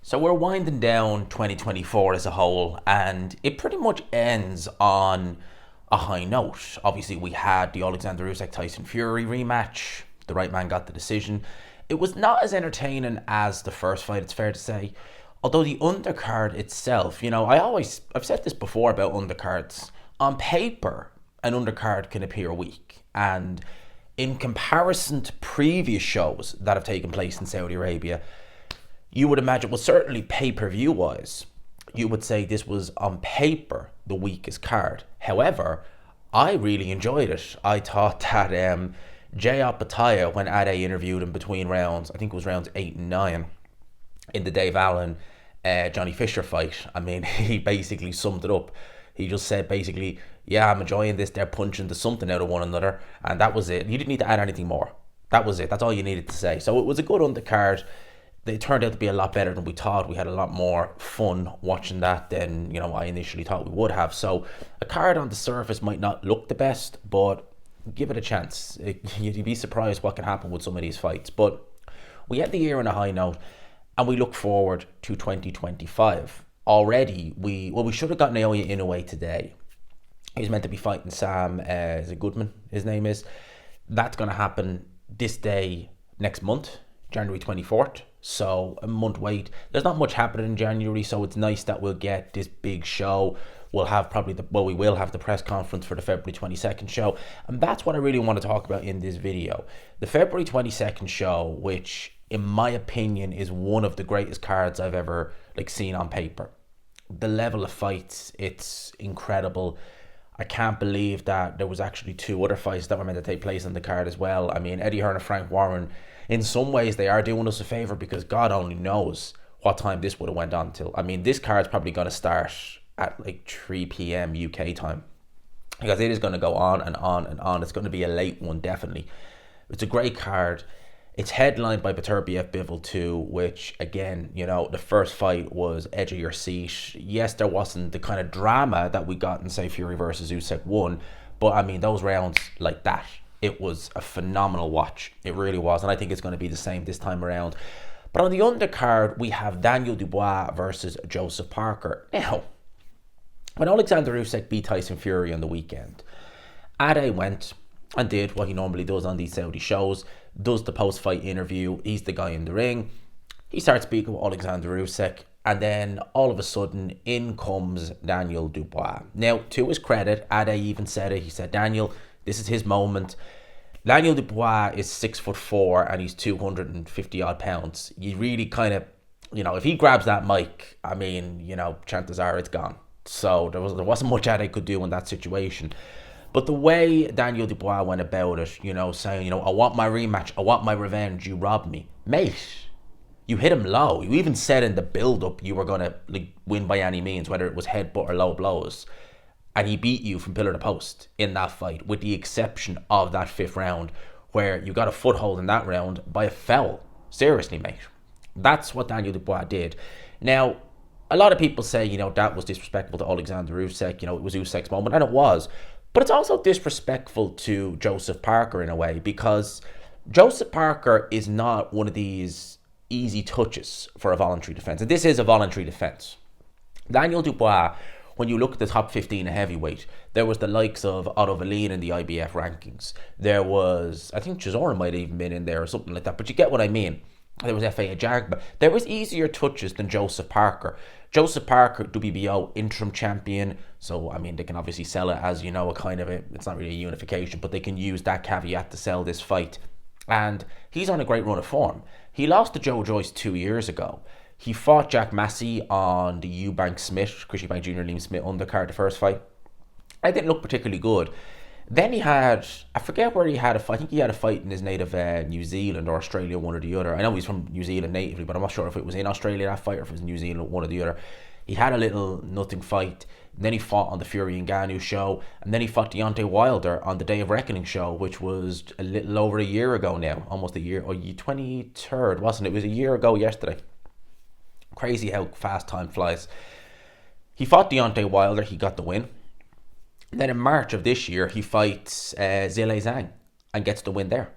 So we're winding down 2024 as a whole, and it pretty much ends on a high note. Obviously, we had the Alexander Usyk Tyson Fury rematch. The right man got the decision. It was not as entertaining as the first fight, it's fair to say. Although the undercard itself, I've said this before about undercards. On paper, an undercard can appear weak, and in comparison to previous shows that have taken place in Saudi Arabia, you would imagine, well, certainly pay-per-view wise, you would say this was on paper the weakest card. However, I really enjoyed it. I thought that Jay Opataya, when Ade interviewed him between rounds, I think it was rounds 8 and 9, in the Dave Allen Johnny Fisher fight, I mean, he basically summed it up. He just said basically, yeah, I'm enjoying this. They're punching the something out of one another. And that was it. You didn't need to add anything more. That was it. That's all you needed to say. So it was a good undercard. They turned out to be a lot better than we thought. We had a lot more fun watching that than, I initially thought we would have. So a card on the surface might not look the best, but give it a chance. You'd be surprised what can happen with some of these fights. But we end the year on a high note, and we look forward to 2025. Already, we should have got Naoya Inoue today. He's meant to be fighting Sam, is it Goodman, his name is. That's going to happen this day next month, January 24th. So a month wait. There's not much happening in January, so it's nice that we'll get this big show. We'll have we will have the press conference for the February 22nd show. And that's what I really want to talk about in this video. The February 22nd show, which in my opinion is one of the greatest cards I've ever seen on paper. The level of fights, it's incredible. I can't believe that there was actually 2 other fights that were meant to take place on the card as well. I mean, Eddie Hearn and Frank Warren, in some ways they are doing us a favour, because God only knows what time this would have went on till. I mean, this card's probably going to start at 3 p.m. UK time, because it is going to go on and on and on. It's going to be a late one, definitely. It's a great card. It's headlined by Beterbiev Bivol 2, which, again, the first fight was edge of your seat. Yes, there wasn't the kind of drama that we got in, say, Fury versus Usyk 1, but, I mean, those rounds like that, it was a phenomenal watch. It really was, and I think it's going to be the same this time around. But on the undercard, we have Daniel Dubois versus Joseph Parker. Now, when Alexander Usyk beat Tyson Fury on the weekend, Ade went and did what he normally does on these Saudi shows, does the post-fight interview. He's the guy in the ring. He starts speaking with Alexander Usyk, and then all of a sudden, in comes Daniel Dubois. Now, to his credit, Ade even said it. He said, Daniel, this is his moment. Daniel Dubois is 6'4" and he's 250 odd pounds. You really kind of, if he grabs that mic, I mean, chances are it's gone. So there wasn't much Ade could do in that situation. But the way Daniel Dubois went about it, saying, I want my rematch, I want my revenge, you robbed me. Mate, you hit him low. You even said in the build-up you were going to win by any means, whether it was headbutt or low blows. And he beat you from pillar to post in that fight, with the exception of that 5th round, where you got a foothold in that round by a foul. Seriously, mate. That's what Daniel Dubois did. Now, a lot of people say, that was disrespectful to Alexander Usyk. It was Usyk's moment, and it was. But it's also disrespectful to Joseph Parker in a way, because Joseph Parker is not one of these easy touches for a voluntary defense. And this is a voluntary defense. Daniel Dubois, when you look at the top 15 of heavyweight, there was the likes of Otto Wallin in the IBF rankings. There was, I think Chisora might have even been in there or something like that, but you get what I mean. There was F.A. Ajagba. There was easier touches than Joseph Parker. Joseph Parker, WBO interim champion. So, I mean, they can obviously sell it as, a kind of it's not really a unification, but they can use that caveat to sell this fight. And he's on a great run of form. He lost to Joe Joyce 2 years ago. He fought Jack Massey on the Eubank Smith, Chris Eubank Jr. Liam Smith undercard, the first fight. I didn't look particularly good. Then he had, I forget where he had a fight. I think he had a fight in his native New Zealand or Australia, one or the other. I know he's from New Zealand natively, but I'm not sure if it was in Australia, that fight, or if it was New Zealand, one or the other. He had a little nothing fight. Then he fought on the Fury and Ngannou show. And then he fought Deontay Wilder on the Day of Reckoning show, which was a little over a year ago now. Almost a year, or 23rd, wasn't it? It was a year ago yesterday. Crazy how fast time flies. He fought Deontay Wilder. He got the win. Then in March of this year, he fights Zhilei Zhang and gets the win there.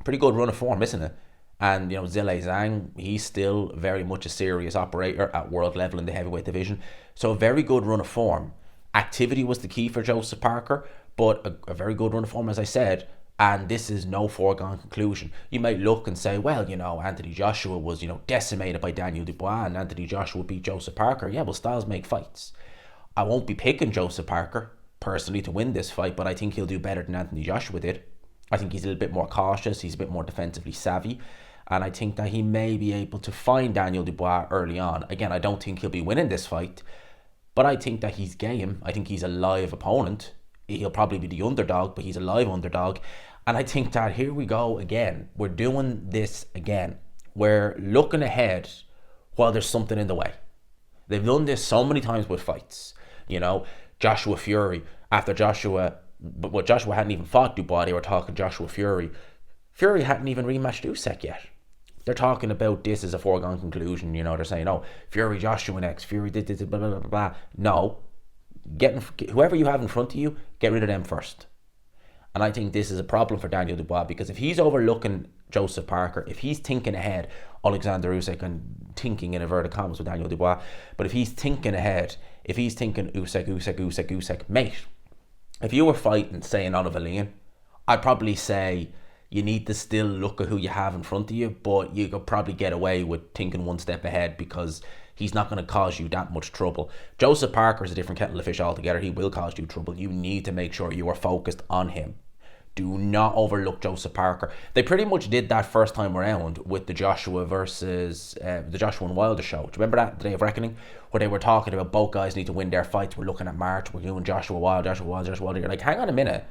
Pretty good run of form, isn't it? And, Zhilei Zhang, he's still very much a serious operator at world level in the heavyweight division. So a very good run of form. Activity was the key for Joseph Parker, but a very good run of form, as I said. And this is no foregone conclusion. You might look and say, well, Anthony Joshua was, decimated by Daniel Dubois, and Anthony Joshua beat Joseph Parker. Yeah, well, styles make fights. I won't be picking Joseph Parker personally to win this fight, but I think he'll do better than Anthony Joshua did. I think he's a little bit more cautious. He's a bit more defensively savvy. And I think that he may be able to find Daniel Dubois early on. Again, I don't think he'll be winning this fight, but I think that he's game. I think he's a live opponent. He'll probably be the underdog, but he's a live underdog. And I think that here we go again. We're doing this again. We're looking ahead while there's something in the way. They've done this so many times with fights. Joshua Fury, after Joshua hadn't even fought Dubois, they were talking Joshua Fury. Fury hadn't even rematched Usyk yet. They're talking about this as a foregone conclusion. They're saying, oh, Fury, Joshua next, Fury did this, blah, blah, blah, blah. No. Whoever you have in front of you, get rid of them first. And I think this is a problem for Daniel Dubois, because if he's overlooking Joseph Parker, if he's thinking ahead, Alexander Usyk, and thinking in inverted commas with Daniel Dubois, but if he's thinking ahead, if he's thinking Usyk, mate, if you were fighting, say, an Overlooking, I'd probably say you need to still look at who you have in front of you, but you could probably get away with thinking one step ahead, because he's not going to cause you that much trouble. Joseph Parker is a different kettle of fish altogether. He will cause you trouble. You need to make sure you are focused on him. Do not overlook Joseph Parker. They pretty much did that first time around with the Joshua versus the Joshua and Wilder show. Do you remember that, the Day of Reckoning, where they were talking about both guys need to win their fights? We're looking at March. We're doing Joshua Wilder. You're like, hang on a minute.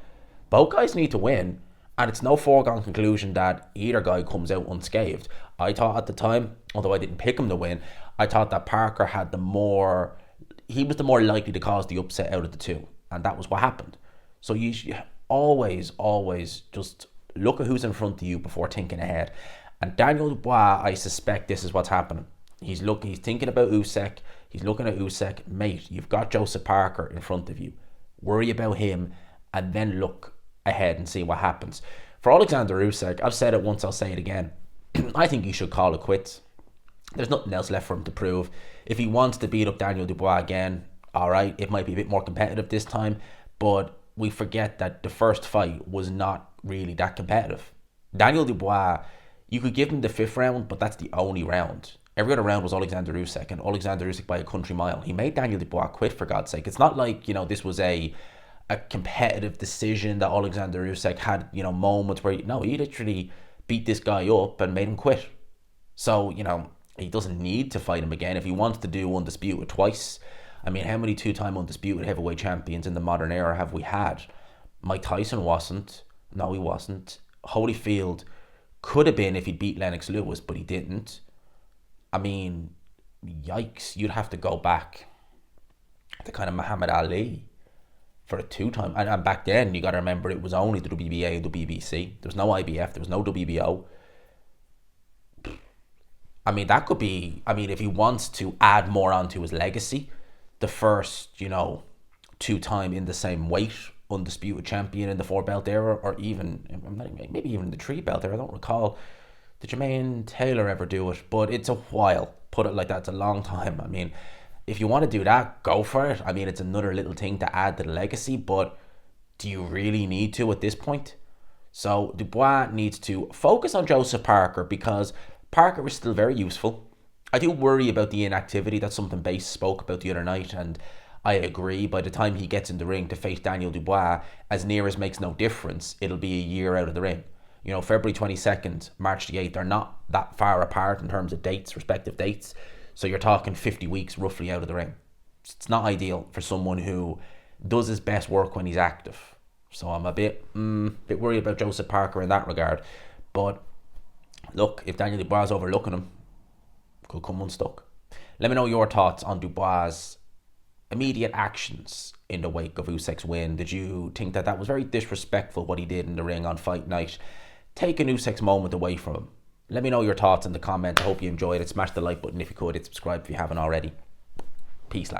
Both guys need to win. And it's no foregone conclusion that either guy comes out unscathed. I thought at the time, although I didn't pick him to win, I thought that Parker he was the more likely to cause the upset out of the two. And that was what happened. So you should always just look at who's in front of you before thinking ahead. And Daniel Dubois, I suspect this is what's happening. He's thinking about Usyk. He's looking at Usyk. Mate, you've got Joseph Parker in front of you. Worry about him and then look ahead and see what happens. For Alexander Usyk, I've said it once, I'll say it again. I think he should call it quits. There's nothing else left for him to prove. If he wants to beat up Daniel Dubois again, alright, it might be a bit more competitive this time, but we forget that the first fight was not really that competitive. Daniel Dubois, you could give him the 5th round, but that's the only round. Every other round was Alexander Usyk, and Alexander Usyk by a country mile. He made Daniel Dubois quit, for God's sake. It's not like, this was a competitive decision that Alexander Usyk had, moments where, no, he literally beat this guy up and made him quit. So, he doesn't need to fight him again. If he wants to do undisputed twice, I mean, how many 2-time undisputed heavyweight champions in the modern era have we had? Mike Tyson wasn't. No, he wasn't. Holyfield could have been if he'd beat Lennox Lewis, but he didn't. I mean, yikes. You'd have to go back to kind of Muhammad Ali for a 2-time. And back then, you got to remember, it was only the WBA and WBC. There was no IBF. There was no WBO. I mean, that could be... I mean, if he wants to add more onto his legacy, the first, 2-time in the same weight undisputed champion in the 4-belt era, or even, maybe even the 3-belt era. I don't recall. Did Jermaine Taylor ever do it? But it's a while. Put it like that. It's a long time. I mean, if you want to do that, go for it. I mean, it's another little thing to add to the legacy, but do you really need to at this point? So Dubois needs to focus on Joseph Parker, because Parker is still very useful. I do worry about the inactivity. That's something Base spoke about the other night, and I agree. By the time he gets in the ring to face Daniel Dubois, as near as makes no difference, it'll be a year out of the ring. February 22nd, March the 8th are not that far apart in terms of dates, respective dates. So you're talking 50 weeks roughly out of the ring. It's not ideal for someone who does his best work when he's active. So I'm a bit worried about Joseph Parker in that regard. But look, if Daniel Dubois is overlooking him, could come unstuck. Let me know your thoughts on Dubois' immediate actions in the wake of Usyk's win. Did you think that was very disrespectful, what he did in the ring on fight night, taking Usyk's moment away from him? Let me know your thoughts in the comments. I hope you enjoyed it. Smash the like button if you could. Hit subscribe if you haven't already. Peace, lads.